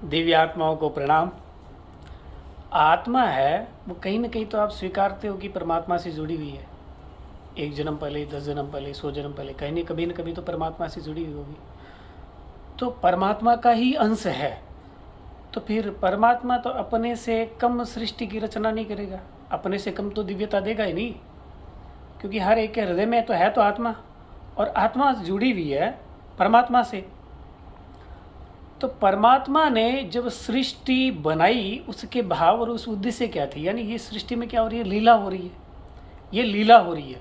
दिव्य आत्माओं को प्रणाम। आत्मा है वो कहीं ना कहीं तो आप स्वीकारते हो कि परमात्मा से जुड़ी हुई है। एक जन्म पहले, 10 जन्म पहले, 100 जन्म पहले, कहीं न कभी तो परमात्मा से जुड़ी हुई होगी। तो परमात्मा का ही अंश है, तो फिर परमात्मा तो अपने से कम सृष्टि की रचना नहीं करेगा, अपने से कम तो दिव्यता देगा ही नहीं, क्योंकि हर एक के हृदय में तो है तो आत्मा, और आत्मा जुड़ी हुई है परमात्मा से। तो परमात्मा ने जब सृष्टि बनाई, उसके भाव और उस उद्देश्य क्या थी, यानी ये सृष्टि में क्या हो रही है, लीला हो रही है, ये लीला हो रही है।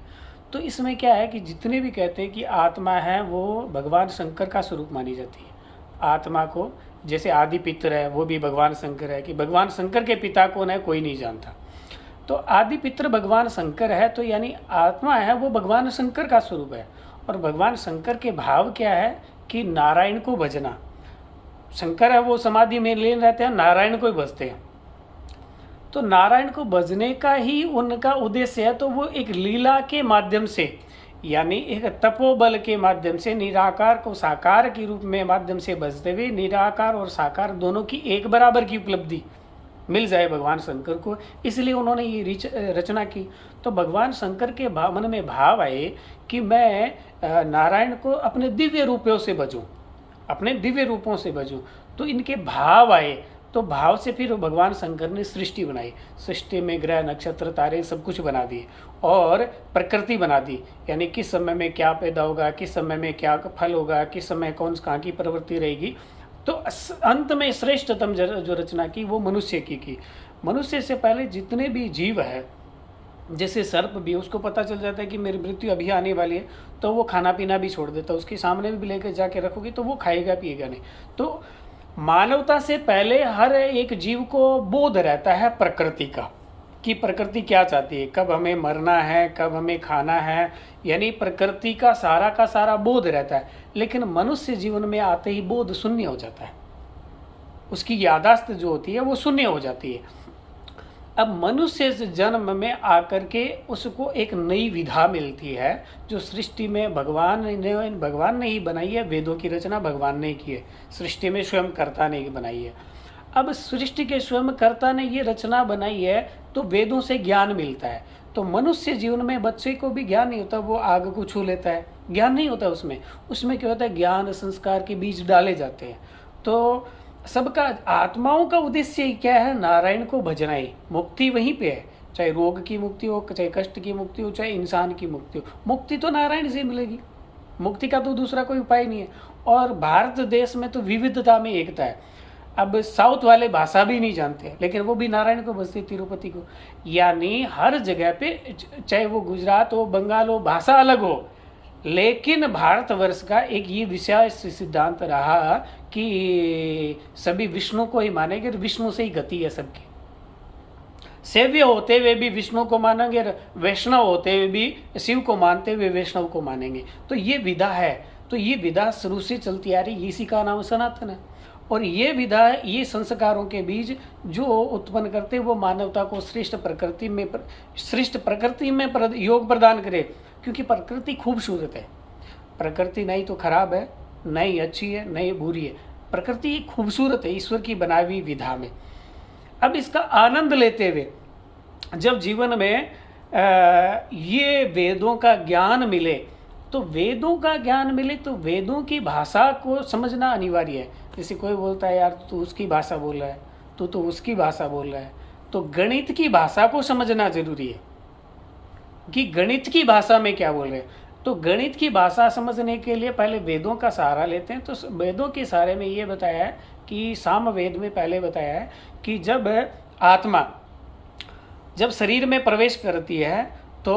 तो इसमें क्या है कि जितने भी कहते हैं कि आत्मा है वो भगवान शंकर का स्वरूप मानी जाती है। आत्मा को जैसे आदि पितर है, वो भी भगवान शंकर है, कि भगवान शंकर के पिता कौन है कोई नहीं जानता। तो आदि पितर भगवान शंकर है, तो यानी आत्मा है वो भगवान शंकर का स्वरूप है। और भगवान शंकर के भाव क्या है कि नारायण को भजना। शंकर है वो समाधि में लीन रहते हैं, नारायण को ही भजते हैं। तो नारायण को भजने का ही उनका उद्देश्य है। तो वो एक लीला के माध्यम से, यानी एक तपोबल के माध्यम से निराकार को साकार के रूप में माध्यम से भजते हुए निराकार और साकार दोनों की एक बराबर की उपलब्धि मिल जाए भगवान शंकर को, इसलिए उन्होंने ये रचना की। तो भगवान शंकर के मन में भाव आए कि मैं नारायण को अपने दिव्य रूपों से भजूं, अपने दिव्य रूपों से भजूं। तो इनके भाव आए, तो भाव से फिर भगवान शंकर ने सृष्टि बनाई। सृष्टि में ग्रह, नक्षत्र, तारे सब कुछ बना दिए और प्रकृति बना दी, यानी किस समय में क्या पैदा होगा, किस समय में क्या फल होगा, किस समय कौन कहाँ की प्रवृत्ति रहेगी। तो अंत में श्रेष्ठतम जो रचना की वो मनुष्य की। मनुष्य से पहले जितने भी जीव है, जैसे सर्प भी, उसको पता चल जाता है कि मेरी मृत्यु अभी आने वाली है, तो वो खाना पीना भी छोड़ देता है। उसके सामने भी लेकर जाके रखोगे तो वो खाएगा पिएगा नहीं। तो मानवता से पहले हर एक जीव को बोध रहता है प्रकृति का, कि प्रकृति क्या चाहती है, कब हमें मरना है, कब हमें खाना है, यानी प्रकृति का सारा बोध रहता है। लेकिन मनुष्य जीवन में आते ही बोध शून्य हो जाता है, उसकी यादाश्त जो होती है वो शून्य हो जाती है। अब मनुष्य जन्म में आकर के उसको एक नई विधा मिलती है, जो सृष्टि में भगवान ने ही बनाई है। वेदों की रचना भगवान ने की है, सृष्टि में स्वयं कर्ता ने बनाई है। अब सृष्टि के स्वयं कर्ता ने ये रचना बनाई है, तो वेदों से ज्ञान मिलता है। तो मनुष्य जीवन में बच्चे को भी ज्ञान नहीं होता, वो आग को छू लेता है, ज्ञान नहीं होता उसमें क्या होता है, ज्ञान संस्कार के बीज डाले जाते हैं। तो सबका आत्माओं का उद्देश्य क्या है, नारायण को भजना ही। मुक्ति वहीं पे है, चाहे रोग की मुक्ति हो, चाहे कष्ट की मुक्ति हो, चाहे इंसान की मुक्ति हो, मुक्ति तो नारायण से मिलेगी। मुक्ति का तो दूसरा कोई उपाय नहीं है। और भारत देश में तो विविधता में एकता है। अब साउथ वाले भाषा भी नहीं जानते, लेकिन वो भी नारायण को भजते, तिरुपति को। यानी हर जगह पे, चाहे वो गुजरात हो, बंगाल हो, भाषा अलग हो, लेकिन भारतवर्ष का एक ये विशेष सिद्धांत रहा कि सभी विष्णु को ही मानेंगे, विष्णु से ही गति है सबकी। सेव्य होते हुए भी विष्णु को मानेंगे, वैष्णव होते हुए भी शिव को मानते हुए वैष्णव को मानेंगे। तो ये विधा है, तो ये विधा शुरू से चलती आ रही, इसी का नाम सनातन है। और ये विधा, ये संस्कारों के बीज जो उत्पन्न करते वो मानवता को श्रेष्ठ प्रकृति में योग प्रदान करे। क्योंकि प्रकृति खूबसूरत है, प्रकृति नहीं तो खराब है, नहीं अच्छी है, नहीं बुरी है, प्रकृति खूबसूरत है ईश्वर की बनाई हुई विधा में। अब इसका आनंद लेते हुए जब जीवन में ये वेदों का ज्ञान मिले, तो वेदों की भाषा को समझना अनिवार्य है। जैसे कोई बोलता है यार तू उसकी भाषा बोल रहा है, तू तो उसकी भाषा बोल रहा है, तो गणित की भाषा को समझना जरूरी है कि गणित की भाषा में क्या बोल रहे हैं। तो गणित की भाषा समझने के लिए पहले वेदों का सहारा लेते हैं। तो वेदों के सहारे में ये बताया है कि सामवेद में पहले बताया है कि जब आत्मा जब शरीर में प्रवेश करती है तो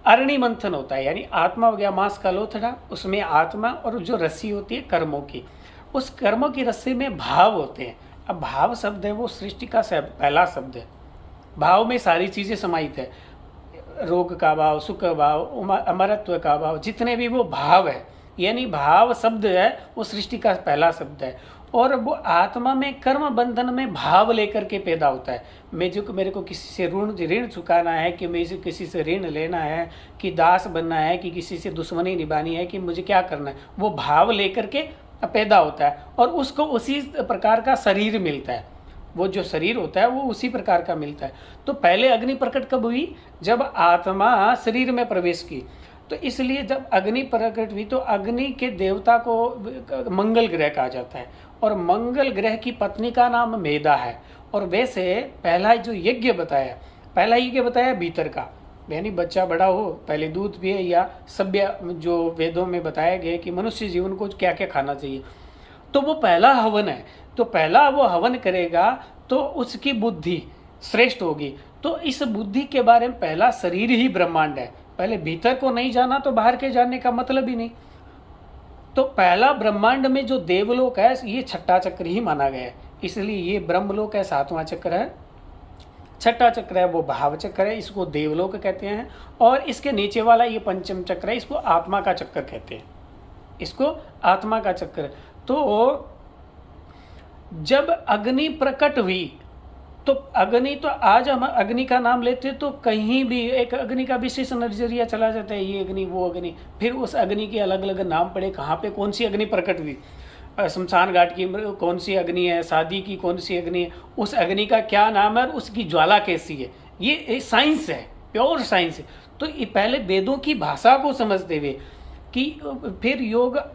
अरणि मंथन होता है, यानी आत्मा हो गया मांस का लोथड़ा, उसमें आत्मा और जो रस्सी होती है कर्मों की, उस कर्मों की रस्सी में भाव होते हैं। अब भाव शब्द है वो सृष्टि का पहला शब्द है। भाव में सारी चीज़ें समाहित है, रोग का भाव, सुख का भाव, अमरत्व का भाव, जितने भी वो भाव है यानी भाव शब्द है वो सृष्टि का पहला शब्द है, और वो आत्मा में कर्म बंधन में भाव लेकर के पैदा होता है। मेरे को किसी से ऋण चुकाना है, कि मुझे किसी से ऋण लेना है, कि दास बनना है, कि किसी से दुश्मनी निभानी है, कि मुझे क्या करना है, वो भाव लेकर के पैदा होता है, और उसको उसी प्रकार का शरीर मिलता है। वो जो शरीर होता है वो उसी प्रकार का मिलता है। तो पहले अग्नि प्रकट कब हुई? जब आत्मा शरीर में प्रवेश की। तो इसलिए जब अग्नि प्रकट हुई तो अग्नि के देवता को मंगल ग्रह कहा जाता है, और मंगल ग्रह की पत्नी का नाम मेधा है। और वैसे पहला यज्ञ बताया भीतर का, यानी बच्चा बड़ा हो पहले दूध पिए, या सभ्य जो वेदों में बताया गया कि मनुष्य जीवन को क्या क्या खाना चाहिए, तो वो पहला हवन है। तो पहला वो हवन करेगा तो उसकी बुद्धि श्रेष्ठ होगी। तो इस बुद्धि के बारे में पहला शरीर ही ब्रह्मांड है। पहले भीतर को नहीं जाना तो बाहर के जानने का मतलब ही नहीं। तो पहला ब्रह्मांड में जो देवलोक है ये छठा चक्र ही माना गया है, इसलिए ये ब्रह्मलोक है, सातवां चक्र है। छठा चक्र है वो भाव चक्र है, इसको देवलोक कहते हैं। और इसके नीचे वाला ये पंचम चक्र है, इसको आत्मा का चक्र कहते हैं, इसको आत्मा का चक्र। तो जब अग्नि प्रकट हुई तो अग्नि, तो आज हम अग्नि का नाम लेते तो कहीं भी एक अग्नि का विशेष नजरिया चला जाता है, ये अग्नि वो अग्नि, फिर उस अग्नि के अलग अलग नाम पड़े, कहाँ पे कौन सी अग्नि प्रकट हुई, शमशान घाट की कौन सी अग्नि है, शादी की कौन सी अग्नि है, उस अग्नि का क्या नाम है और उसकी ज्वाला कैसी है, ये साइंस है, प्योर साइंस है। तो ये पहले वेदों की भाषा को समझते हुए कि फिर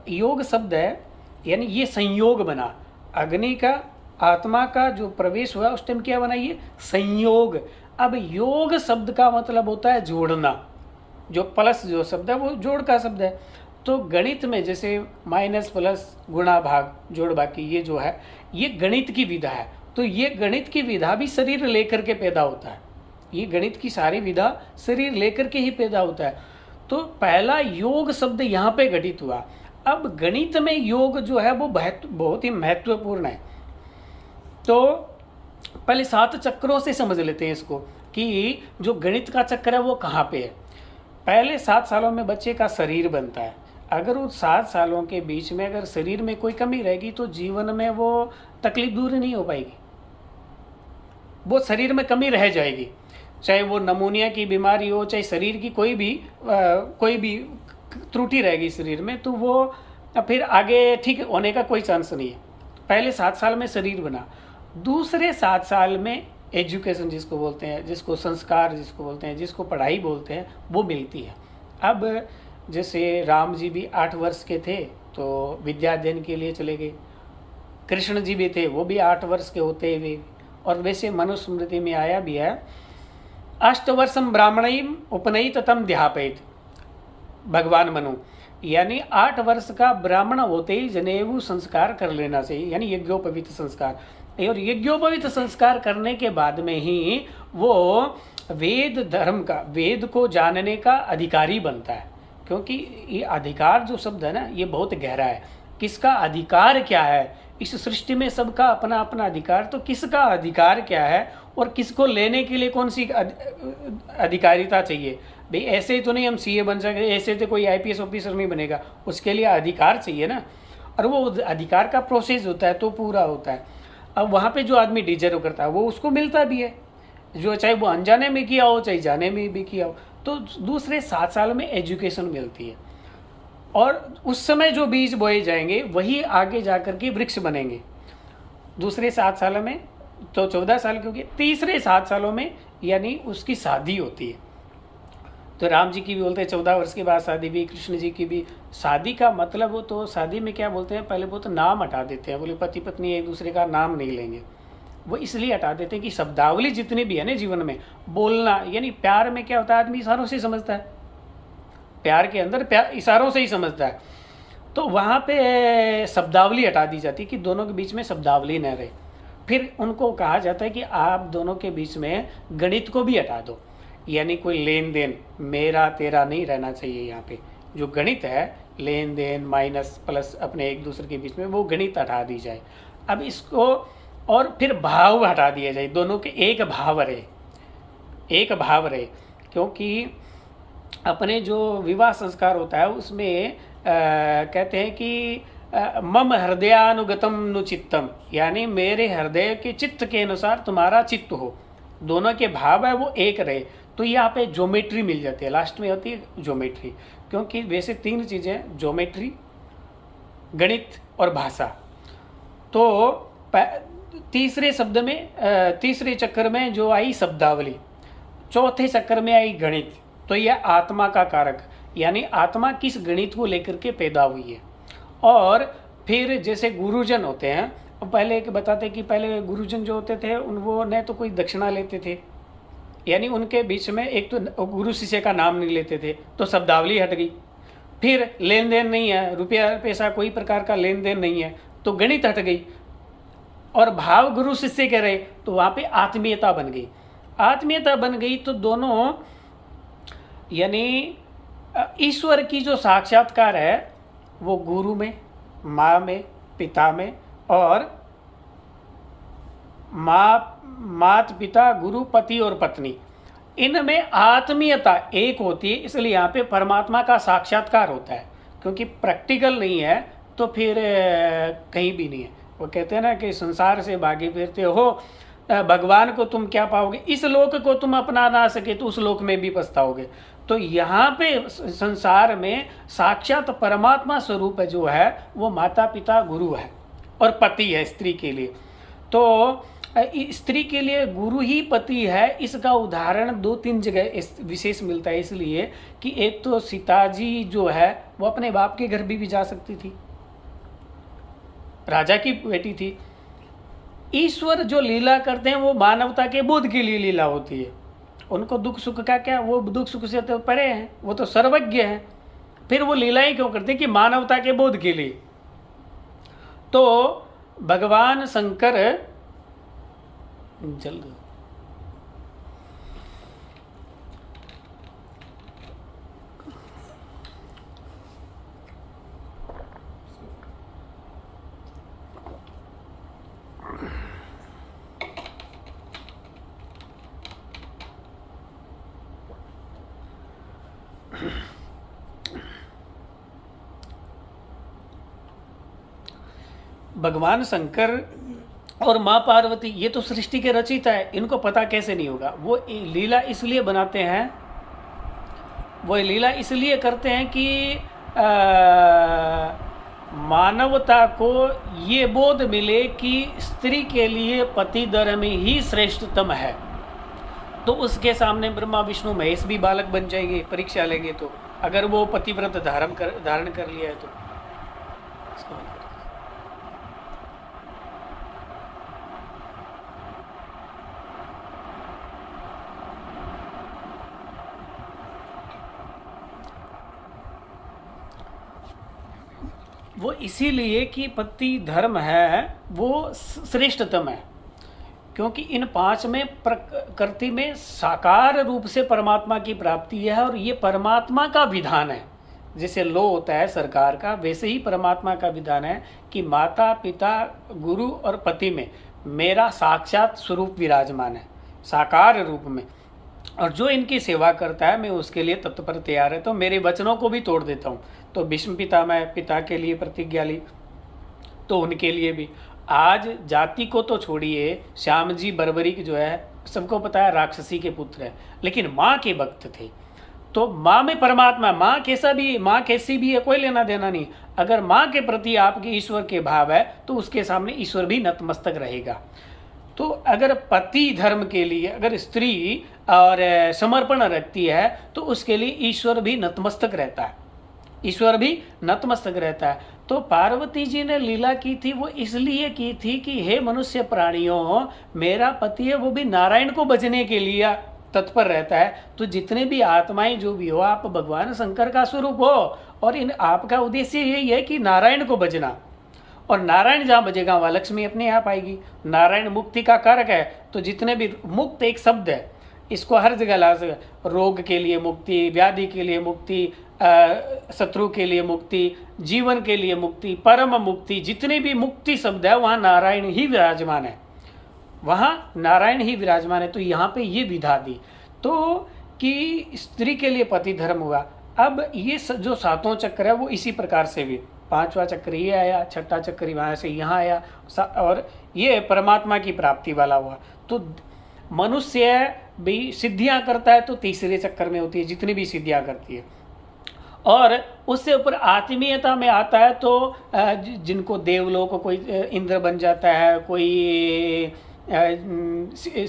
योग शब्द है, यानी ये संयोग बना अग्नि का आत्मा का जो प्रवेश हुआ उस टाइम क्या बना, ये संयोग। अब योग शब्द का मतलब होता है जोड़ना, जो प्लस जो शब्द है वो जोड़ का शब्द है। तो गणित में जैसे माइनस प्लस गुणा भाग जोड़ बाकी, ये जो है ये गणित की विधा है। तो ये गणित की विधा भी शरीर लेकर के पैदा होता है, ये गणित की सारी विधा शरीर लेकर के ही पैदा होता है। तो पहला योग शब्द यहाँ पे घटित हुआ। अब गणित में योग जो है वो बहुत ही महत्वपूर्ण है। तो पहले 7 चक्रों से समझ लेते हैं इसको, कि जो गणित का चक्र है वो कहाँ पे है। पहले 7 सालों में बच्चे का शरीर बनता है। अगर उस 7 सालों के बीच में अगर शरीर में कोई कमी रहेगी तो जीवन में वो तकलीफ दूर नहीं हो पाएगी, वो शरीर में कमी रह जाएगी। चाहे वो नमूनिया की बीमारी हो, चाहे शरीर की कोई भी त्रुटि रहेगी शरीर में, तो वो फिर आगे ठीक होने का कोई चांस नहीं है। पहले 7 साल में शरीर बना, दूसरे 7 साल में एजुकेशन जिसको बोलते हैं, जिसको संस्कार जिसको बोलते हैं, जिसको पढ़ाई बोलते हैं, वो मिलती है। अब जैसे राम जी भी 8 वर्ष के थे तो विद्या अध्ययन के लिए चले गए, कृष्ण जी भी थे वो भी 8 वर्ष के होते हुए। और वैसे मनुस्मृति में आया भी है, 8 वर्षम ब्राह्मणीम उपनयित तम ध्यापयित, भगवान मनु, यानी 8 वर्ष का ब्राह्मण होते ही जनेऊ संस्कार कर लेना चाहिए, यानी यज्ञोपवीत संस्कार। और यज्ञोपवीत संस्कार करने के बाद में ही वो वेद धर्म का, वेद को जानने का अधिकारी बनता है। क्योंकि ये अधिकार जो शब्द है ना, ये बहुत गहरा है। किसका अधिकार क्या है इस सृष्टि में, सबका अपना अपना अधिकार। तो किसका अधिकार क्या है और किसको लेने के लिए कौन सी अधिकारिता चाहिए। भाई ऐसे ही तो नहीं हम सीए बन सके, ऐसे तो कोई आईपीएस ऑफिसर नहीं बनेगा, उसके लिए अधिकार चाहिए ना। और वो अधिकार का प्रोसेस होता है तो पूरा होता है। अब वहाँ पे जो आदमी डिजर्व करता है वो उसको मिलता भी है, जो चाहे वो अनजाने में किया हो चाहे जाने में भी किया हो। तो दूसरे 7 साल में एजुकेशन मिलती है, और उस समय जो बीज बोए जाएंगे वही आगे जाकर के वृक्ष बनेंगे। दूसरे 7 साल में तो 14 साल के हो गए, तीसरे 7 सालों में यानी उसकी शादी होती है। तो राम जी की भी बोलते हैं 14 वर्ष के बाद शादी भी, कृष्ण जी की भी। शादी का मतलब हो तो शादी में क्या बोलते हैं, पहले वो तो नाम हटा देते हैं, बोले पति पत्नी एक दूसरे का नाम नहीं लेंगे। वो इसलिए हटा देते हैं कि शब्दावली जितनी भी है ना जीवन में, बोलना, यानी प्यार में क्या होता है, आदमी इशारों से समझता है, प्यार के अंदर प्यार इशारों से ही समझता है। तो वहाँ पे शब्दावली हटा दी जाती है कि दोनों के बीच में शब्दावली न रहे। फिर उनको कहा जाता है कि आप दोनों के बीच में गणित को भी हटा दो, यानी कोई लेन देन मेरा तेरा नहीं रहना चाहिए। यहाँ पे जो गणित है, लेन देन माइनस प्लस अपने एक दूसरे के बीच में, वो गणित हटा दी जाए। अब इसको और फिर भाव हटा दिया जाए, दोनों के एक भाव रहे। क्योंकि अपने जो विवाह संस्कार होता है उसमें कहते हैं कि मम हृदयानुगतम नु चित्तम, यानी मेरे हृदय के चित्त के अनुसार तुम्हारा चित्त हो, दोनों के भाव है वो एक रहे। तो यहाँ पे ज्योमेट्री मिल जाती है, लास्ट में होती है ज्योमेट्री, क्योंकि वैसे तीन चीज़ें, ज्योमेट्री, गणित और भाषा। तो तीसरे शब्द में, तीसरे चक्कर में जो आई शब्दावली, चौथे चक्कर में आई गणित। तो यह आत्मा का कारक, यानी आत्मा किस गणित को लेकर के पैदा हुई है। और फिर जैसे गुरुजन होते हैं, पहले एक बताते कि पहले गुरुजन जो होते थे वो न तो कोई दक्षिणा लेते थे, यानी उनके बीच में एक तो गुरु शिष्य का नाम नहीं लेते थे, तो शब्दावली हट गई। फिर लेन देन नहीं है, रुपया पैसा कोई प्रकार का लेन देन नहीं है, तो गणित हट गई। और भाव गुरु शिष्य के रहे, तो वहाँ पे आत्मीयता बन गई। आत्मीयता बन गई तो दोनों, यानी ईश्वर की जो साक्षात्कार है वो गुरु में, माँ में, पिता में, और मात पिता, गुरु, पति और पत्नी, इनमें आत्मीयता एक होती है। इसलिए यहाँ पे परमात्मा का साक्षात्कार होता है, क्योंकि प्रैक्टिकल नहीं है तो फिर कहीं भी नहीं है। वो कहते हैं ना कि संसार से भागे फिरते हो, भगवान को तुम क्या पाओगे, इस लोक को तुम अपना ना सके तो उस लोक में भी पछताओगे। तो यहाँ पे संसार में साक्षात परमात्मा स्वरूप जो है वो माता पिता गुरु है और पति है स्त्री के लिए। तो स्त्री के लिए गुरु ही पति है। इसका उदाहरण दो तीन जगह विशेष मिलता है, इसलिए कि एक तो सीता जी जो है वो अपने बाप के घर भी जा सकती थी, राजा की बेटी थी। ईश्वर जो लीला करते हैं वो मानवता के बोध के लिए लीला होती है। उनको दुख सुख का क्या, वो दुख सुख से तो परे हैं, वो तो सर्वज्ञ हैं। फिर वो लीलाएं क्यों करते हैं कि मानवता के बोध के लिए। तो भगवान शंकर जल्द भगवान शंकर और माँ पार्वती ये तो सृष्टि के रचयिता है, इनको पता कैसे नहीं होगा। वो लीला इसलिए बनाते हैं, वो लीला इसलिए करते हैं कि मानवता को ये बोध मिले कि स्त्री के लिए पति धर्म ही श्रेष्ठतम है। तो उसके सामने ब्रह्मा विष्णु महेश भी बालक बन जाएंगे, परीक्षा लेंगे तो, अगर वो पतिव्रत धारण कर लिया है तो। वो इसीलिए कि पति धर्म है वो श्रेष्ठतम है, क्योंकि इन पांच में प्रकृति में साकार रूप से परमात्मा की प्राप्ति है और ये परमात्मा का विधान है। जैसे लो होता है सरकार का, वैसे ही परमात्मा का विधान है कि माता पिता गुरु और पति में मेरा साक्षात स्वरूप विराजमान है साकार रूप में, और जो इनकी सेवा करता है मैं उसके लिए तत्पर तैयार रहता हूँ, मेरे वचनों को भी तोड़ देता हूँ। तो भीष्म पिता के लिए प्रतिज्ञा ली, तो उनके लिए भी। आज जाति को तो छोड़िए, श्याम जी बर्बरिक जो है सबको पता है राक्षसी के पुत्र है, लेकिन माँ के भक्त थे। तो माँ में परमात्मा, माँ कैसी भी है कोई लेना देना नहीं। अगर माँ के प्रति आपके ईश्वर के भाव है तो उसके सामने ईश्वर भी नतमस्तक रहेगा। तो अगर पति धर्म के लिए अगर स्त्री और समर्पण रखती है तो उसके लिए ईश्वर भी नतमस्तक रहता है, ईश्वर भी नतमस्तक रहता है। तो पार्वती जी ने लीला की थी वो इसलिए की थी कि हे मनुष्य प्राणियों, मेरा पति है वो भी नारायण को भजने के लिए तत्पर रहता है। तो जितने भी आत्माएं जो भी हो, आप भगवान शंकर का स्वरूप हो और इन आपका उद्देश्य यही है कि नारायण को भजना, और नारायण जहाँ बजेगा वहाँ लक्ष्मी अपने आप आएगी। नारायण मुक्ति का कारक है, तो जितने भी मुक्त एक शब्द है, इसको हर जगह ला सकते। रोग के लिए मुक्ति, व्याधि के लिए मुक्ति, शत्रु के लिए मुक्ति, जीवन के लिए मुक्ति, परम मुक्ति, जितने भी मुक्ति शब्द है वहाँ नारायण ही विराजमान है, वहाँ नारायण ही विराजमान है। तो यहाँ पे ये विधा दी तो कि स्त्री के लिए पति धर्म हुआ। अब ये जो सातों चक्र है वो इसी प्रकार से भी, पांचवा चक्र ये आया, छठा चक्र वहाँ से यहाँ आया, और ये परमात्मा की प्राप्ति वाला हुआ। तो मनुष्य भी सिद्धियां करता है तो तीसरे चक्कर में होती है, जितनी भी सिद्धियां करती है। और उससे ऊपर आत्मीयता में आता है तो जिनको देवलोक को कोई इंद्र बन जाता है, कोई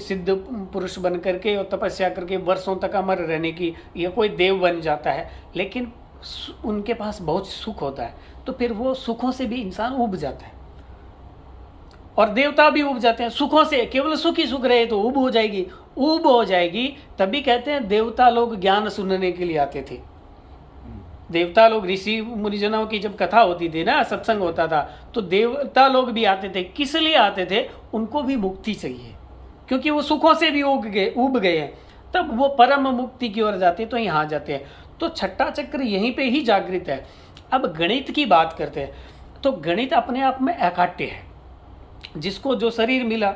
सिद्ध पुरुष बन करके और तपस्या करके वर्षों तक अमर रहने की, या कोई देव बन जाता है, लेकिन उनके पास बहुत सुख होता है, तो फिर वो सुखों से भी इंसान उब जाता है। और देवता भी उब जाते हैं सुखों से, केवल सुख ही सुख रहे तो उब हो जाएगी, उब हो जाएगी। तभी कहते हैं देवता लोग ज्ञान सुनने के लिए आते थे। देवता लोग, ऋषि मुनिजनों की जब कथा होती थी ना, सत्संग होता था, तो देवता लोग भी आते थे। किस लिए आते थे? उनको भी मुक्ति चाहिए, क्योंकि वो सुखों से भी उब गए हैं, तब वो परम मुक्ति की ओर जाते, तो यहाँ जाते हैं। तो छठा चक्र यहीं पे ही जागृत है। अब गणित की बात करते हैं, तो गणित अपने आप में अकाट्य है। जिसको जो शरीर मिला,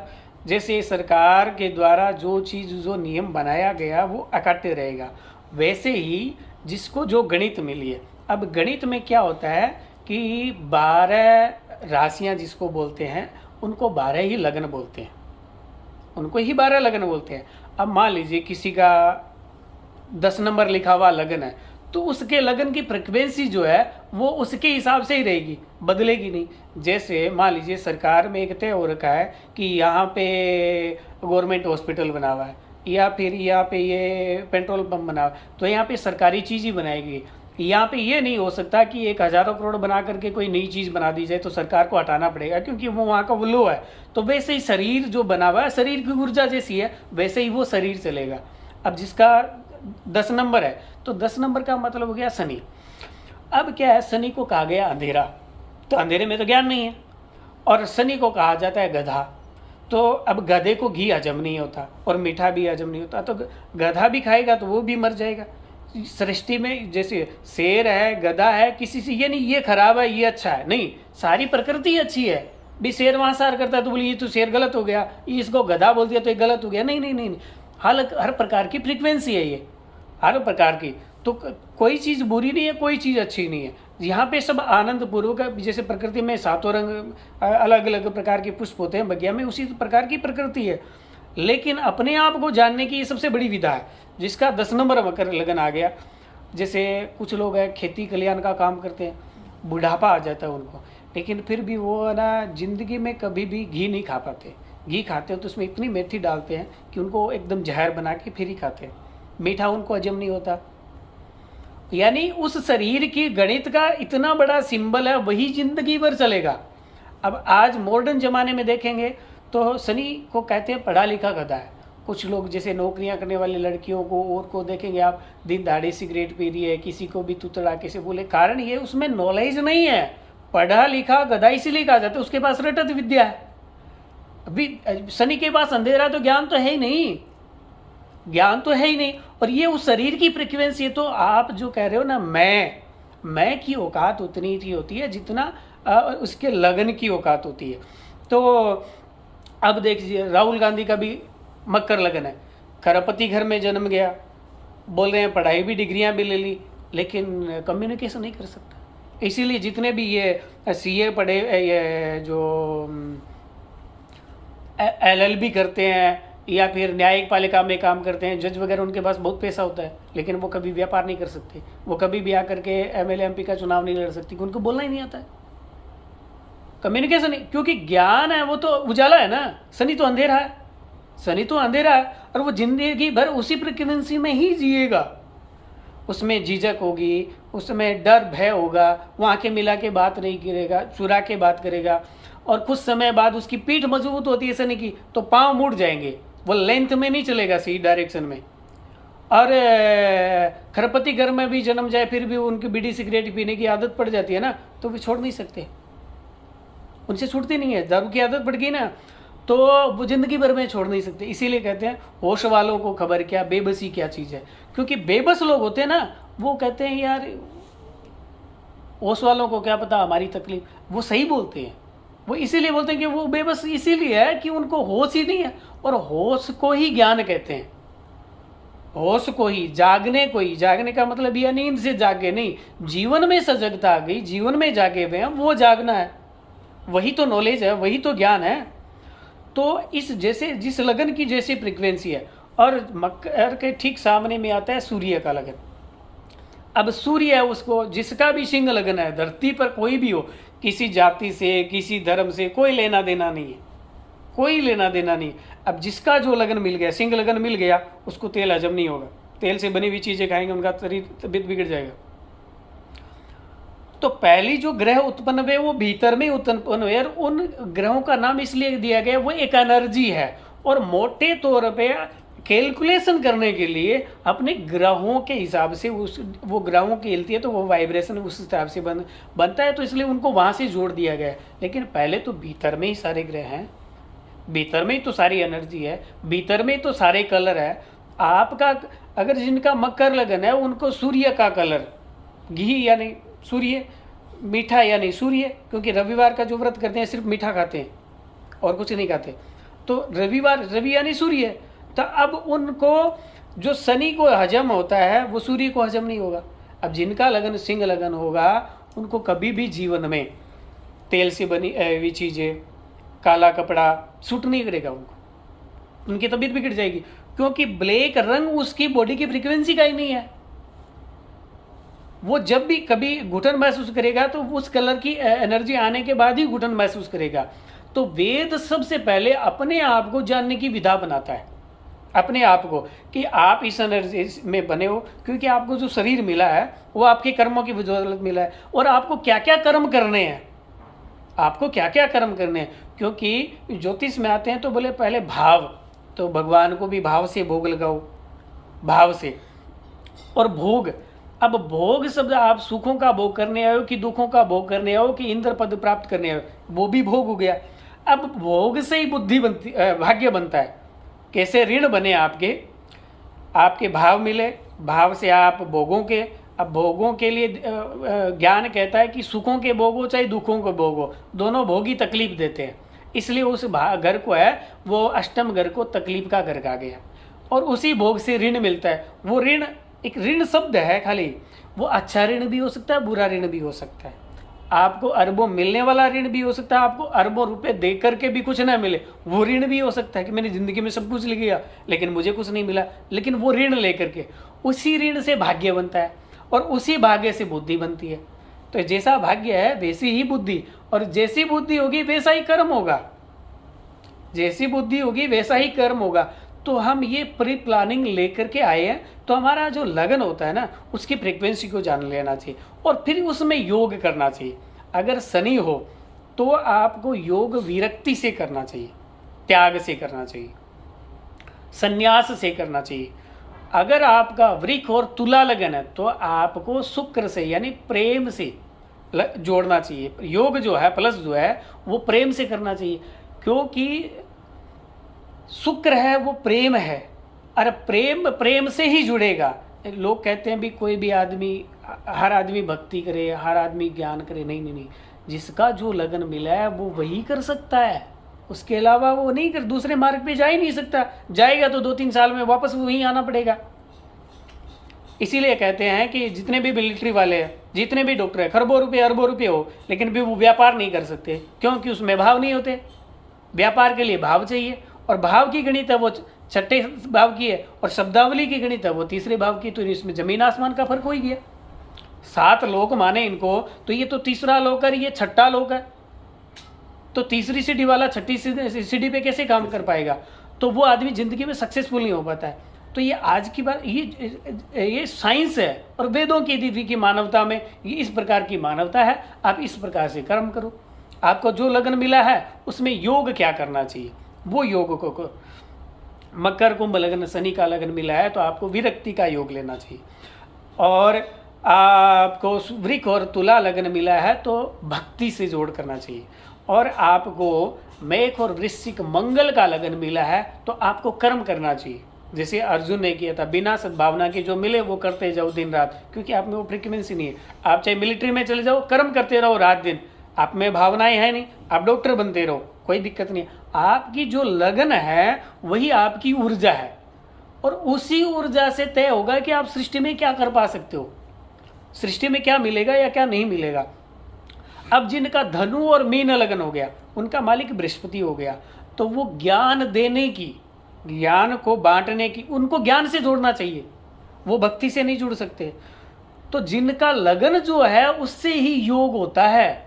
जैसे सरकार के द्वारा जो चीज़, जो नियम बनाया गया वो अकाट्य रहेगा, वैसे ही जिसको जो गणित मिली है। अब गणित में क्या होता है कि 12 राशियां जिसको बोलते हैं, उनको 12 ही लगन बोलते हैं, उनको ही 12 लगन बोलते हैं। अब मान लीजिए किसी का 10 नंबर लिखा हुआ लगन है, तो उसके लगन की फ्रिक्वेंसी जो है वो उसके हिसाब से ही रहेगी, बदलेगी नहीं। जैसे मान लीजिए सरकार में एक तय हो रखा है कि यहाँ पे गवर्नमेंट हॉस्पिटल बना हुआ है, या फिर यहाँ पे ये पेट्रोल पंप बना हुआ है, तो यहाँ पे सरकारी चीज़ ही बनाएगी। यहाँ पे ये नहीं हो सकता कि 1000 करोड़ बना करके कोई नई चीज़ बना दी जाए, तो सरकार को हटाना पड़ेगा, क्योंकि वो वहाँ का वो लो है। तो वैसे ही शरीर जो बना हुआ है, शरीर की ऊर्जा जैसी है, वैसे ही वो शरीर चलेगा। अब जिसका 10 नंबर है, तो 10 नंबर का मतलब हो गया शनि। अब क्या है, शनि को कहा गया अंधेरा, तो अंधेरे में तो ज्ञान नहीं है, और शनि को कहा जाता है गधा। तो अब गधे को घी हजम नहीं होता और मीठा भी हजम नहीं होता, तो गधा भी खाएगा तो वो भी मर जाएगा। सृष्टि में जैसे शेर है, गधा है, किसी से ये नहीं ये खराब है ये अच्छा है, नहीं, सारी प्रकृति अच्छी है। भी शेर वहाँ सार करता है तो बोलिए ये तो शेर गलत हो गया, इसको गधा बोल दिया तो ये गलत हो गया, नहीं नहीं नहीं, हर प्रकार की फ्रीक्वेंसी है ये, हर प्रकार की। तो कोई चीज़ बुरी नहीं है, कोई चीज़ अच्छी नहीं है। यहाँ पे सब आनंद पूर्वक, जैसे प्रकृति में 7 रंग अलग अलग प्रकार के पुष्प होते हैं, बगिया में उसी प्रकार की प्रकृति है। लेकिन अपने आप को जानने की ये सबसे बड़ी विधा है। जिसका 10 नंबर मकर लगन आ गया, जैसे कुछ लोग हैं खेती कल्याण का काम करते हैं, बुढ़ापा आ जाता है उनको, लेकिन फिर भी वो है ना जिंदगी में कभी भी घी नहीं खा पाते। घी खाते हैं तो उसमें इतनी मेथी डालते हैं कि उनको एकदम जहर बना के फिर ही खाते हैं, मीठा उनको हजम नहीं होता। यानी उस शरीर की गणित का इतना बड़ा सिंबल है, वही जिंदगी भर चलेगा। अब आज मॉडर्न जमाने में देखेंगे तो शनि को कहते हैं पढ़ा लिखा गधा है। कुछ लोग जैसे नौकरियां करने वाली लड़कियों को और को देखेंगे आप, दिन दहाड़े सिगरेट पी रही है, किसी को भी तुतड़ा कैसे बोले, कारण ये उसमें नॉलेज नहीं है। पढ़ा लिखा गधा इसीलिए कहा जाता है, उसके पास रटत विद्या है। अभी शनि के पास अंधेरा, तो ज्ञान तो है ही नहीं, ज्ञान तो है ही नहीं। और ये उस शरीर की फ्रिक्वेंसी है। तो आप जो कह रहे हो ना, मैं की औकात उतनी ही होती है जितना उसके लगन की औकात होती है। तो अब देखिए राहुल गांधी का भी मकर लगन है, खरपति घर में जन्म गया, बोल रहे हैं पढ़ाई भी डिग्रियां भी ले ली, लेकिन कम्युनिकेशन नहीं कर सकता। इसीलिए जितने भी ये सीए पढ़े, ये जो एलएलबी करते हैं या फिर न्यायिक पालिका में काम करते हैं, जज वगैरह, उनके पास बहुत पैसा होता है, लेकिन वो कभी व्यापार नहीं कर सकते, वो कभी भी आकर के एमएलए एमपी का चुनाव नहीं लड़ सकती, उनको बोलना ही नहीं आता है, कम्युनिकेशन नहीं। क्योंकि ज्ञान है वो तो उजाला है ना, शनि तो अंधेरा है, शनि तो अंधेरा है, और वो जिंदगी भर उसी फ्रिक्वेंसी में ही जिएगा। उसमें झिझक होगी, उसमें डर भय होगा, वो आंखें मिला के बात नहीं करेगा, चुरा के बात करेगा, और कुछ समय बाद उसकी पीठ मजबूत होती है शनि की, तो पाँव मुड़ जाएंगे, वो लेंथ में नहीं चलेगा सही डायरेक्शन में। और खरपति घर में भी जन्म जाए, फिर भी उनकी बीड़ी सिगरेट पीने की आदत पड़ जाती है ना, तो वे छोड़ नहीं सकते, उनसे छूटती नहीं है। दारू की आदत पड़ गई ना, तो वो जिंदगी भर में छोड़ नहीं सकते। इसीलिए कहते हैं होश वालों को खबर क्या, बेबसी क्या चीज़ है। क्योंकि बेबस लोग होते हैं ना, वो कहते हैं यार होश वालों को क्या पता हमारी तकलीफ, वो सही बोलते हैं। वो इसीलिए बोलते हैं कि वो बेबस इसीलिए है कि उनको होश ही नहीं है, और होश को ही ज्ञान कहते हैं। होश को ही, जागने को ही, जागने का मतलब यह नींद से जागे नहीं, जीवन में सजगता आ गई, जीवन में जागे हुए हैं, वो जागना है, वही तो नॉलेज है, वही तो ज्ञान है। तो इस जैसे जिस लगन की जैसी फ्रिक्वेंसी है, और मकर के ठीक सामने में आता है सूर्य का लगन। अब सूर्य है, उसको जिसका भी सिंह लगन है, धरती पर कोई भी हो, किसी जाति से किसी धर्म से कोई लेना देना नहीं है, कोई लेना देना नहीं। अब जिसका जो लगन मिल गया, सिंह लगन मिल गया, उसको तेल हजम नहीं होगा, तेल से बनी हुई चीज़ें खाएंगे, उनका तबीयत बिगड़ जाएगा। तो पहली जो ग्रह उत्पन्न हुए वो भीतर में उत्पन्न हुए, और उन ग्रहों का नाम इसलिए दिया गया, वो एक एनर्जी है। और मोटे तौर पे कैलकुलेशन करने के लिए अपने ग्रहों के हिसाब से वो ग्रहों की हिलती है तो वो वाइब्रेशन उस हिसाब से बनता है, तो इसलिए उनको वहाँ से जोड़ दिया गया है। लेकिन पहले तो भीतर में ही सारे ग्रह हैं, भीतर में ही तो सारी एनर्जी है, भीतर में ही तो सारे कलर है। आपका अगर जिनका मकर लगन है उनको सूर्य का कलर, घी यानी सूर्य, मीठा यानी सूर्य, क्योंकि रविवार का जो व्रत करते हैं सिर्फ मीठा खाते हैं और कुछ नहीं खाते, तो रविवार, रवि यानी सूर्य। तो अब उनको जो शनि को हजम होता है वो सूर्य को हजम नहीं होगा। अब जिनका लगन सिंह लगन होगा उनको कभी भी जीवन में तेल से बनी हुई चीज़ें, काला कपड़ा सूट नहीं करेगा, उनको उनकी तबीयत बिगड़ जाएगी, क्योंकि ब्लैक रंग उसकी बॉडी की फ्रीक्वेंसी का ही नहीं है। वो जब भी कभी घुटन महसूस करेगा तो उस कलर की एनर्जी आने के बाद ही घुटन महसूस करेगा। तो वेद सबसे पहले अपने आप को जानने की विधा बनाता है, अपने आप को, कि आप इस एनर्जी में बने हो, क्योंकि आपको जो शरीर मिला है वो आपके कर्मों की बदौलत मिला है, और आपको क्या क्या कर्म करने हैं, आपको क्या क्या कर्म करने हैं। क्योंकि ज्योतिष में आते हैं तो बोले पहले भाव, तो भगवान को भी भाव से भोग लगाओ, भाव से। और भोग, अब भोग शब्द आप सुखों का भोग करने आए हो कि दुखों का भोग करने आए हो कि इंद्र पद प्राप्त करने आए हो, वो भी भोग हो गया। अब भोग से ही बुद्धि बनती, भाग्य बनता है। कैसे ऋण बने आपके, आपके भाव मिले, भाव से आप भोगों के, अब भोगों के लिए ज्ञान कहता है कि सुखों के भोग हो चाहे दुखों के भोग हो, दोनों भोग ही तकलीफ देते हैं, इसलिए उस घर को है वो अष्टम घर को तकलीफ का घर कहा गया। और उसी भोग से ऋण मिलता है। वो ऋण एक ऋण शब्द है खाली, वो अच्छा ऋण भी हो सकता है, बुरा ऋण भी हो सकता है। आपको अरबों मिलने वाला ऋण भी हो सकता है, आपको अरबों रुपए दे करके भी कुछ ना मिले, वो ऋण भी हो सकता है कि मैंने ज़िंदगी में सब कुछ ले गया लेकिन मुझे कुछ नहीं मिला, लेकिन वो ऋण लेकर के उसी ऋण से भाग्य बनता है, और उसी भाग्य से बुद्धि बनती है। तो जैसा भाग्य है वैसी ही बुद्धि, और जैसी बुद्धि होगी वैसा ही कर्म होगा, जैसी बुद्धि होगी वैसा ही कर्म होगा। तो हम ये प्री प्लानिंग लेकर के आए हैं, तो हमारा जो लगन होता है ना उसकी फ्रीक्वेंसी को जान लेना चाहिए, और फिर उसमें योग करना चाहिए। अगर शनि हो तो आपको योग विरक्ति से करना चाहिए, त्याग से करना चाहिए, संन्यास से करना चाहिए। अगर आपका वृक और तुला लगन है तो आपको शुक्र से यानी प्रेम से जोड़ना चाहिए। योग जो है प्लस जो है वो प्रेम से करना चाहिए, क्योंकि शुक्र है वो प्रेम है, अरे प्रेम प्रेम से ही जुड़ेगा। लोग कहते हैं भी कोई भी आदमी, हर आदमी भक्ति करे, हर आदमी ज्ञान करे, नहीं नहीं नहीं, जिसका जो लगन मिला है वो वही कर सकता है, उसके अलावा वो नहीं कर, दूसरे मार्ग पे जा ही नहीं सकता। जाएगा तो 2-3 साल में वापस वहीं आना पड़ेगा। इसीलिए कहते हैं कि जितने भी मिलिट्री वाले हैं, जितने भी डॉक्टर हैं, खरबों रुपये अरबों रुपये हो, लेकिन भी वो व्यापार नहीं कर सकते, क्योंकि उसमें भाव नहीं होते। व्यापार के लिए भाव चाहिए, और भाव की गणित है वो छठे भाव की है, और शब्दावली की गणित है वो तीसरे भाव की। तो इसमें जमीन आसमान का फर्क हो ही गया। 7 लोक माने इनको, तो ये तो तीसरा लोक है, ये छठा लोक है, तो तीसरी सीढ़ी वाला छठी सीढ़ी पे कैसे काम कर पाएगा? तो वो आदमी जिंदगी में सक्सेसफुल नहीं हो पाता है। तो ये आज की बात, ये साइंस है, और वेदों की दी की मानवता में ये इस प्रकार की मानवता है। आप इस प्रकार से कर्म करो, आपको जो लगन मिला है उसमें योग क्या करना चाहिए, वो योग को मकर कुंभ लगन शनि का लगन मिला है तो आपको विरक्ति का योग लेना चाहिए। और आपको वृक और तुला लगन मिला है तो भक्ति से जोड़ करना चाहिए। और आपको मेष और वृश्चिक मंगल का लगन मिला है तो आपको कर्म करना चाहिए, जैसे अर्जुन ने किया था, बिना सद्भावना के जो मिले वो करते जाओ दिन रात, क्योंकि आप में वो फ्रीक्वेंसी नहीं है। आप चाहे मिलिट्री में चले जाओ, कर्म करते रहो रात दिन, आप में भावनाएं हैं नहीं, आप डॉक्टर बनते रहो, कोई दिक्कत नहीं है। आपकी जो लगन है वही आपकी ऊर्जा है, और उसी ऊर्जा से तय होगा कि आप सृष्टि में क्या कर पा सकते हो, सृष्टि में क्या मिलेगा या क्या नहीं मिलेगा। अब जिनका धनु और मीन लगन हो गया, उनका मालिक बृहस्पति हो गया, तो वो ज्ञान देने की, ज्ञान को बांटने की, उनको ज्ञान से जोड़ना चाहिए, वो भक्ति से नहीं जुड़ सकते। तो जिनका लगन जो है उससे ही योग होता है।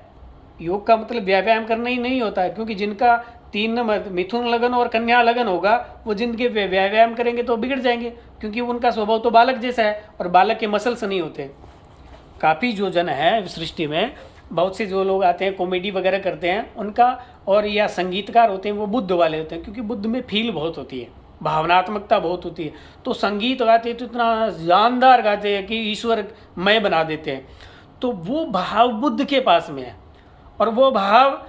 योग का मतलब व्यायाम करना ही नहीं होता है, क्योंकि जिनका 3 मिथुन लगन और कन्या लगन होगा, वो जिनके व्यायाम करेंगे तो बिगड़ जाएंगे, क्योंकि उनका स्वभाव तो बालक जैसा है, और बालक के मसल्स नहीं होते। काफ़ी जो जन है सृष्टि में, बहुत से जो लोग आते हैं कॉमेडी वगैरह करते हैं उनका, और या संगीतकार होते हैं, वो बुद्ध वाले होते हैं, क्योंकि बुद्ध में फील बहुत होती है, भावनात्मकता बहुत होती है। तो संगीत गाते तो इतना जानदार गाते हैं कि ईश्वर मय बना देते हैं। तो वो भाव बुद्ध के पास में है, और वो भाव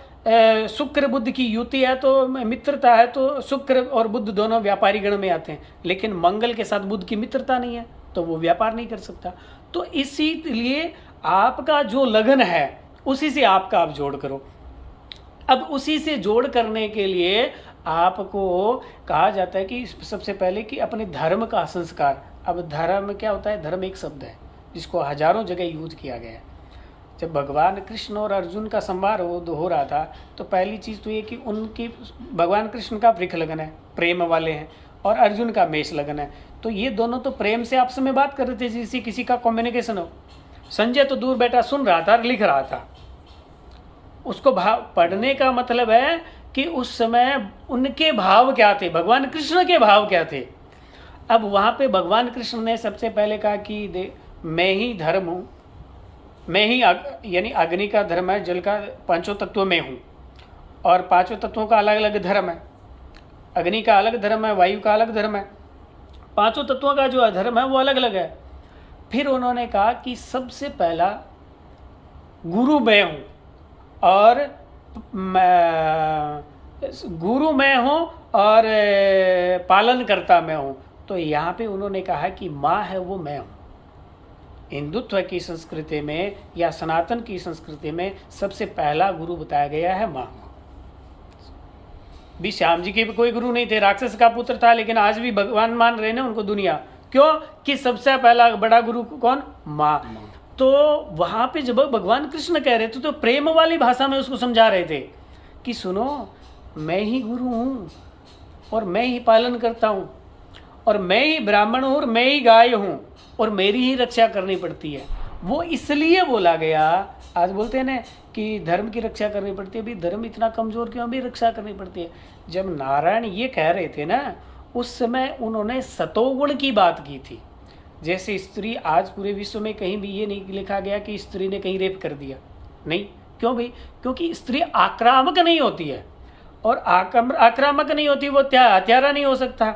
शुक्र बुद्ध की युति है, तो मित्रता है, तो शुक्र और बुद्ध दोनों व्यापारी गण में आते हैं। लेकिन मंगल के साथ बुद्ध की मित्रता नहीं है, तो वो व्यापार नहीं कर सकता। तो इसीलिए आपका जो लगन है उसी से आपका आप जोड़ करो। अब उसी से जोड़ करने के लिए आपको कहा जाता है कि सबसे पहले कि अपने धर्म का संस्कार। अब धर्म क्या होता है? धर्म एक शब्द है जिसको हजारों जगह यूज किया गया है। जब भगवान कृष्ण और अर्जुन का संवार हो रहा था, तो पहली चीज़ तो ये कि उनकी, भगवान कृष्ण का वृक्ष लगन है, प्रेम वाले हैं, और अर्जुन का मेष लगन है। तो ये दोनों तो प्रेम से आपस में बात कर रहे थे, जैसे किसी का कम्युनिकेशन हो। संजय तो दूर बैठा सुन रहा था, लिख रहा था। उसको भाव पढ़ने का मतलब है कि उस समय उनके भाव क्या थे, भगवान कृष्ण के भाव क्या थे। अब वहाँ पे भगवान कृष्ण ने सबसे पहले कहा कि मैं ही धर्म हूँ, मैं ही यानी अग्नि का धर्म है, जल का, पांचों तत्वों में हूँ, और पांचों तत्वों का अलग अलग धर्म है। अग्नि का अलग धर्म है, वायु का अलग धर्म है, पांचों तत्वों का जो धर्म है वो अलग अलग है। फिर उन्होंने कहा कि सबसे पहला गुरु मैं हूँ, और गुरु मैं हूँ और पालन करता मैं हूँ। तो यहाँ पे उन्होंने कहा कि माँ है वो मैं हूँ। हिंदुत्व की संस्कृति में या सनातन की संस्कृति में सबसे पहला गुरु बताया गया है माँ। भी श्याम जी के भी कोई गुरु नहीं थे, राक्षस का पुत्र था, लेकिन आज भी भगवान मान रहे ना उनको दुनिया। क्यों? कि सबसे पहला बड़ा गुरु कौन? माँ। तो वहाँ पे जब भगवान कृष्ण कह रहे थे तो प्रेम वाली भाषा में उसको समझा रहे थे कि सुनो, मैं ही गुरु हूँ और मैं ही पालन करता हूँ, और मैं ही ब्राह्मण हूँ और मैं ही गाय हूँ, और मेरी ही रक्षा करनी पड़ती है। वो इसलिए बोला गया। आज बोलते हैं ना कि धर्म की रक्षा करनी पड़ती है, भी धर्म इतना कमज़ोर क्यों, भी रक्षा करनी पड़ती है। जब नारायण ये कह रहे थे ना, उस समय उन्होंने सतोगुण की बात की थी। जैसे स्त्री, आज पूरे विश्व में कहीं भी ये नहीं लिखा गया कि स्त्री ने कहीं रेप कर दिया, नहीं। क्यों भाई? क्योंकि स्त्री आक्रामक नहीं होती है, और आक्रामक नहीं होती, वो हत्यारा नहीं हो सकता।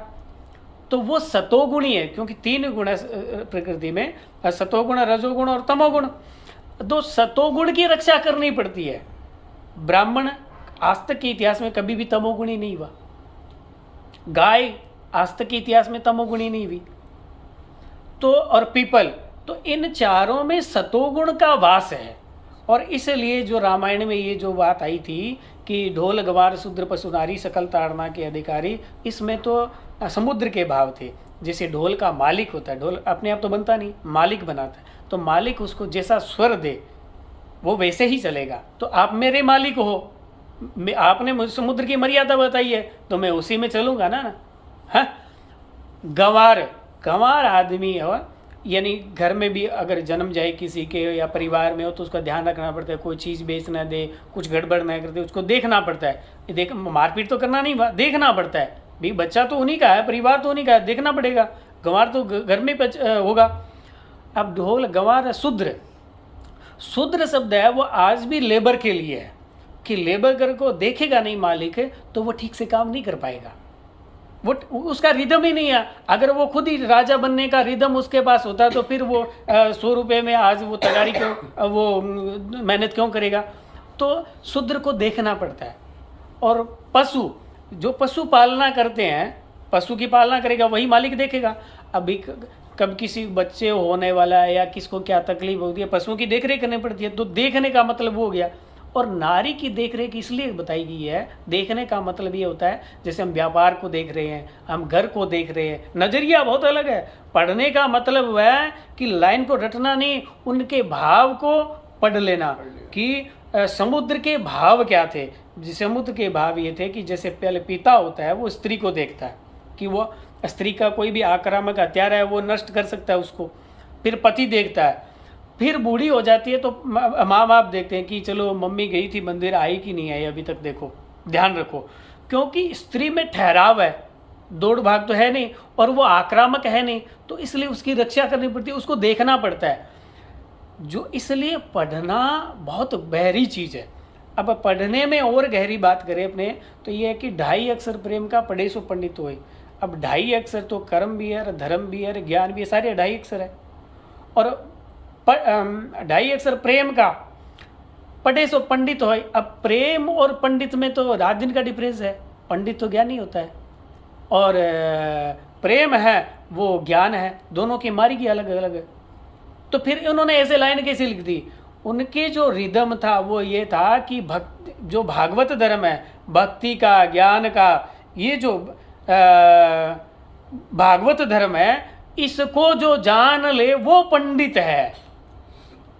तो वो सतोगुणी है, क्योंकि 3 गुण है प्रकृति में, सतोगुण, रजोगुण और तमोगुण। तो सतोगुण की रक्षा करनी पड़ती है। ब्राह्मण आज तक के इतिहास में कभी भी तमोगुणी नहीं हुआ, गाय आज तक के इतिहास में तमोगुणी नहीं हुई, तो और पीपल, तो इन चारों में सतोगुण का वास है। और इसलिए जो रामायण में ये जो बात आई थी कि ढोल गवार शूद्र पशु नारी सकल ताड़ना के अधिकारी, इसमें तो समुद्र के भाव थे। जैसे ढोल का मालिक होता है, ढोल अपने आप तो बनता नहीं, मालिक बनाता है, तो मालिक उसको जैसा स्वर दे वो वैसे ही चलेगा। तो आप मेरे मालिक हो, आपने समुद्र की मर्यादा बताई है, तो मैं उसी में चलूँगा ना। हाँ, गंवार आदमी है, यानी घर में भी अगर जन्म जाए किसी के या परिवार में हो तो उसका ध्यान रखना पड़ता है, कोई चीज़ बेच ना दे, कुछ गड़बड़ ना कर दे, उसको देखना पड़ता है। देख, मारपीट तो करना नहीं, देखना पड़ता है भी, बच्चा तो उन्हीं का है, परिवार तो उन्हीं का है, देखना पड़ेगा। गंवार तो घर में होगा। अब ढोल गंवार शूद्र शब्द है, वो आज भी लेबर के लिए है कि लेबर को देखेगा नहीं मालिक तो वो ठीक से काम नहीं कर पाएगा, वो उसका रिदम ही नहीं है। अगर वो खुद ही राजा बनने का रिदम उसके पास होता तो फिर वो 100 रुपये में आज वो तगारी क्यों, वो मेहनत क्यों करेगा। तो शूद्र को देखना पड़ता है। और पशु, जो पशु पालना करते हैं, पशु की पालना करेगा वही मालिक देखेगा। अभी कब किसी बच्चे होने वाला है या किसको क्या तकलीफ होती है, पशुओं की देख रेख करनी पड़ती है, तो देखने का मतलब वो हो गया। और नारी की देख रेख इसलिए बताई गई है, देखने का मतलब ये होता है जैसे हम व्यापार को देख रहे हैं, हम घर को देख रहे हैं, नज़रिया बहुत अलग है। पढ़ने का मतलब वह है कि लाइन को रटना नहीं, उनके भाव को पढ़ लेना कि समुद्र के भाव क्या थे। समुद्र के भाव ये थे कि जैसे पहले पिता होता है वो स्त्री को देखता है कि वो स्त्री का कोई भी आक्रामक हथियार है वो नष्ट कर सकता है उसको, फिर पति देखता है, फिर बूढ़ी हो जाती है तो माँ बाप देखते हैं कि चलो मम्मी गई थी मंदिर, आई कि नहीं आई अभी तक, देखो ध्यान रखो, क्योंकि स्त्री में ठहराव है, दौड़ भाग तो है नहीं और वो आक्रामक है नहीं, तो इसलिए उसकी रक्षा करनी पड़ती है, उसको देखना पड़ता है। जो इसलिए पढ़ना बहुत गहरी चीज़ है। अब पढ़ने में और गहरी बात करें अपने तो ये है कि 2.5 अक्षर प्रेम का पढ़े सो पंडित होए। अब 2.5 अक्षर तो कर्म भी है, धर्म भी है, ज्ञान भी है, सारे 2.5 अक्षर है। और 2.5 अक्षर प्रेम का पढ़े सो पंडित होए। अब प्रेम और पंडित में तो रात दिन का डिफरेंस है, पंडित तो ज्ञानी होता है और प्रेम है वो ज्ञान है, दोनों की मारी की अलग अलग है। तो फिर उन्होंने ऐसे लाइन कैसे लिख दी? उनके जो रिदम था वो ये था कि भक्ति, जो भागवत धर्म है, भक्ति का, ज्ञान का, ये जो भागवत धर्म है, इसको जो जान ले वो पंडित है।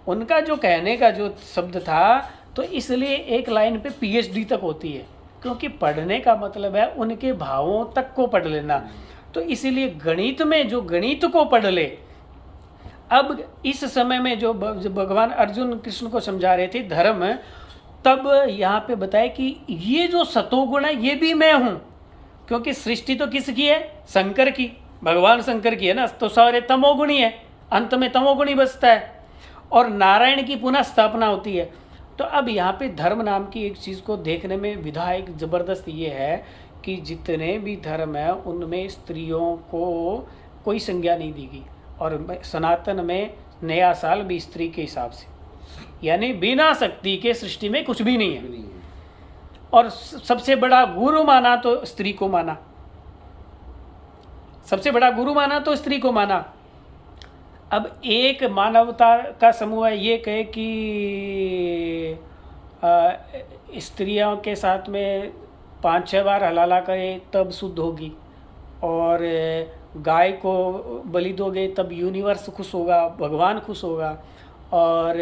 उनका जो कहने का जो शब्द था, तो इसलिए एक लाइन पे पीएचडी तक होती है, क्योंकि पढ़ने का मतलब है उनके भावों तक को पढ़ लेना। तो इसीलिए गणित में जो गणित को पढ़ ले, अब इस समय में जो भगवान अर्जुन कृष्ण को समझा रहे थे धर्म, तब यहाँ पे बताया कि ये जो सतोगुण है ये भी मैं हूँ, क्योंकि सृष्टि तो किसकी है? शंकर की, भगवान शंकर की है ना, तो सारे तमोगुणी है, अंत में तमोगुणी बचता है और नारायण की पुनः स्थापना होती है। तो अब यहाँ पे धर्म नाम की एक चीज़ को देखने में विधा एक ज़बरदस्त ये है कि जितने भी धर्म है उनमें स्त्रियों को कोई संज्ञा नहीं दी गई, और सनातन में नया साल भी स्त्री के हिसाब से, यानी बिना शक्ति के सृष्टि में कुछ भी नहीं है। और सबसे बड़ा गुरु माना तो स्त्री को माना, सबसे बड़ा गुरु माना तो स्त्री को माना। अब एक मानवता का समूह ये कहे कि स्त्रियों के साथ में 5-6 बार हलाला करे तब शुद्ध होगी, और गाय को बलि दोगे तब यूनिवर्स खुश होगा, भगवान खुश होगा, और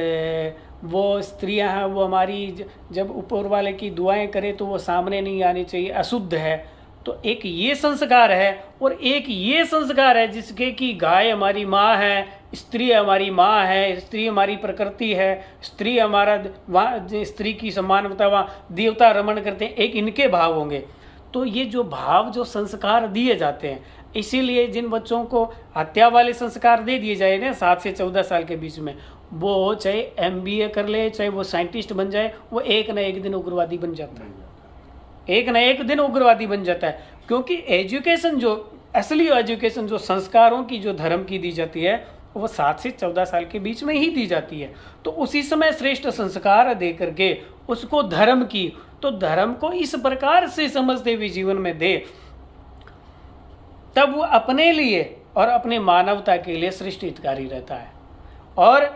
वो स्त्रियां हैं वो हमारी जब ऊपर वाले की दुआएं करें तो वो सामने नहीं आनी चाहिए, अशुद्ध है। तो एक ये संस्कार है और एक ये संस्कार है जिसके कि गाय हमारी माँ है, स्त्री हमारी माँ है, स्त्री हमारी प्रकृति है, स्त्री हमारा स्त्री की समानता वहाँ देवता रमण करते हैं, एक इनके भाव होंगे। तो ये जो भाव जो संस्कार दिए जाते हैं, इसीलिए जिन बच्चों को हत्या वाले संस्कार दे दिए जाए ना 7 से 14 साल के बीच में, वो चाहे MBA कर ले, चाहे वो साइंटिस्ट बन जाए, वो एक ना एक दिन उग्रवादी बन जाता है, एक ना एक दिन उग्रवादी बन जाता है। क्योंकि एजुकेशन जो असली एजुकेशन जो संस्कारों की जो धर्म की दी जाती है वो 7 से 14 साल के बीच में ही दी जाती है। तो उसी समय श्रेष्ठ संस्कार दे करके उसको धर्म की, तो धर्म को इस प्रकार से समझते हुए जीवन में दे, तब वो अपने लिए और अपने मानवता के लिए श्रेष्ठ हितकारी रहता है। और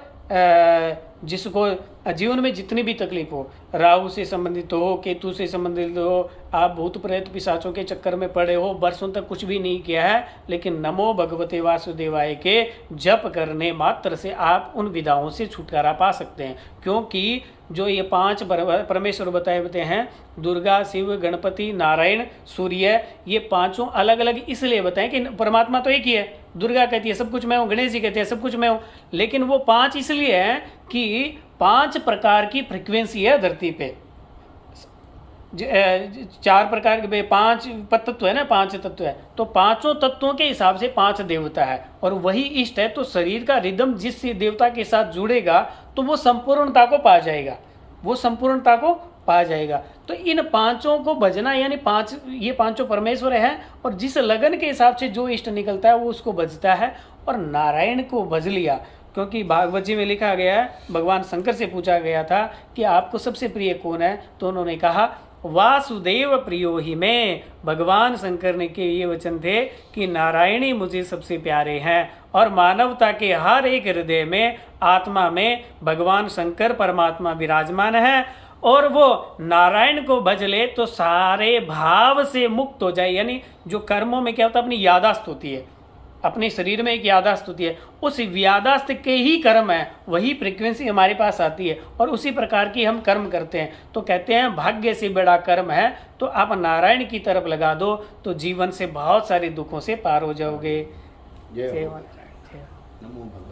जिसको जीवन में जितनी भी तकलीफ हो, राहु से संबंधित हो, केतु से संबंधित हो, आप भूत प्रेत पिशाचों के चक्कर में पड़े हो, वर्षों तक कुछ भी नहीं किया है, लेकिन नमो भगवते वासुदेवाय के जप करने मात्र से आप उन विधाओं से छुटकारा पा सकते हैं। क्योंकि जो ये 5 परमेश्वर बताए हैं, दुर्गा, शिव, गणपति, नारायण, सूर्य, ये पांचों अलग अलग इसलिए बताएं कि परमात्मा तो एक ही है। दुर्गा कहती है सब कुछ मैं हूँ, गणेश जी कहते हैं सब कुछ मैं हूँ, लेकिन वो 5 इसलिए हैं कि 5 प्रकार की फ्रिक्वेंसी है धरती पे। 4 प्रकार के 5 तत्व है ना, 5 तत्व है, तो पांचों तत्वों के हिसाब से 5 देवता है और वही इष्ट है। तो शरीर का रिदम जिस देवता के साथ जुड़ेगा तो वो संपूर्णता को पा जाएगा, वो संपूर्णता को पा जाएगा। तो इन पांचों को भजना, यानी 5 ये पांचों परमेश्वर हैं, और जिस लगन के हिसाब से जो इष्ट निकलता है वो उसको भजता है। और नारायण को भज लिया, क्योंकि भागवत जी में लिखा गया है, भगवान शंकर से पूछा गया था कि आपको सबसे प्रिय कौन है, तो उन्होंने कहा वासुदेव प्रियो ही में। भगवान शंकर ने के ये वचन थे कि नारायणी मुझे सबसे प्यारे हैं, और मानवता के हर एक हृदय में, आत्मा में भगवान शंकर परमात्मा विराजमान है। और वो नारायण को भज ले तो सारे भाव से मुक्त हो जाए। यानी जो कर्मों में क्या होता है, अपनी यादाश्त होती है, अपने शरीर में एक यादाश्त होती है, उस यादाश्त के ही कर्म है, वही फ्रीक्वेंसी हमारे पास आती है और उसी प्रकार की हम कर्म करते हैं। तो कहते हैं भाग्य से बड़ा कर्म है, तो आप नारायण की तरफ लगा दो तो जीवन से बहुत सारे दुखों से पार हो जाओगे। जय हो। जय माता दी। नमो भगवान।